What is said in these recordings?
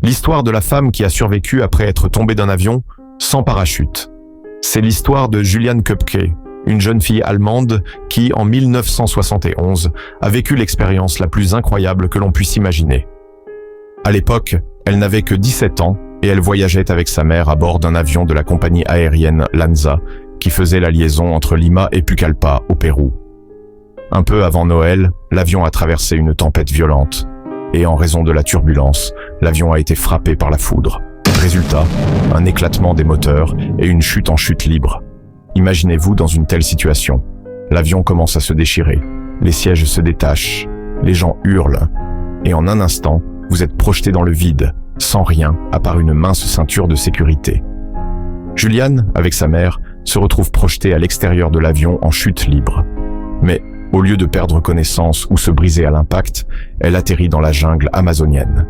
L'histoire de la femme qui a survécu après être tombée d'un avion sans parachute. C'est l'histoire de Juliane Köpke, une jeune fille allemande qui, en 1971, a vécu l'expérience la plus incroyable que l'on puisse imaginer. À l'époque, elle n'avait que 17 ans et elle voyageait avec sa mère à bord d'un avion de la compagnie aérienne LANSA qui faisait la liaison entre Lima et Pucallpa au Pérou. Un peu avant Noël, l'avion a traversé une tempête violente et en raison de la turbulence, l'avion a été frappé par la foudre. Résultat, un éclatement des moteurs et une chute en chute libre. Imaginez-vous dans une telle situation. L'avion commence à se déchirer, les sièges se détachent, les gens hurlent, et en un instant, vous êtes projeté dans le vide, sans rien à part une mince ceinture de sécurité. Juliane, avec sa mère, se retrouve projetée à l'extérieur de l'avion en chute libre. Mais au lieu de perdre connaissance ou se briser à l'impact, elle atterrit dans la jungle amazonienne.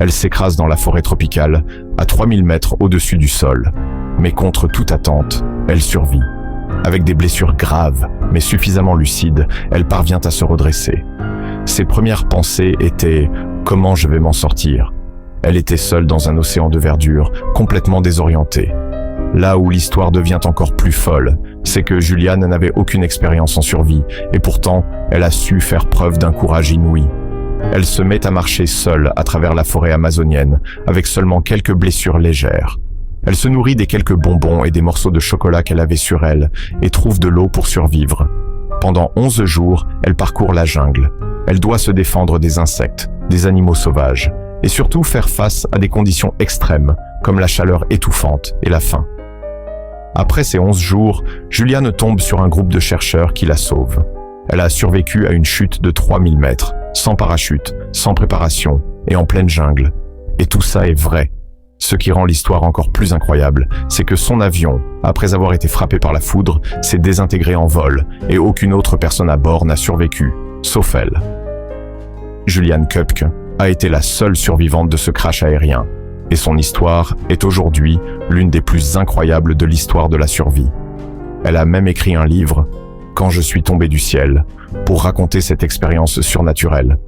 Elle s'écrase dans la forêt tropicale, à 3000 mètres au-dessus du sol. Mais contre toute attente, elle survit. Avec des blessures graves, mais suffisamment lucides, elle parvient à se redresser. Ses premières pensées étaient « Comment je vais m'en sortir ?» Elle était seule dans un océan de verdure, complètement désorientée. Là où l'histoire devient encore plus folle, c'est que Juliane n'avait aucune expérience en survie, et pourtant, elle a su faire preuve d'un courage inouï. Elle se met à marcher seule à travers la forêt amazonienne, avec seulement quelques blessures légères. Elle se nourrit des quelques bonbons et des morceaux de chocolat qu'elle avait sur elle, et trouve de l'eau pour survivre. Pendant 11 jours, elle parcourt la jungle. Elle doit se défendre des insectes, des animaux sauvages, et surtout faire face à des conditions extrêmes, comme la chaleur étouffante et la faim. Après ces 11 jours, Juliane tombe sur un groupe de chercheurs qui la sauve. Elle a survécu à une chute de 3000 mètres, sans parachute, sans préparation et en pleine jungle. Et tout ça est vrai. Ce qui rend l'histoire encore plus incroyable, c'est que son avion, après avoir été frappé par la foudre, s'est désintégré en vol et aucune autre personne à bord n'a survécu, sauf elle. Juliane Köpke a été la seule survivante de ce crash aérien. Et son histoire est aujourd'hui l'une des plus incroyables de l'histoire de la survie. Elle a même écrit un livre, « Quand je suis tombée du ciel », pour raconter cette expérience surnaturelle.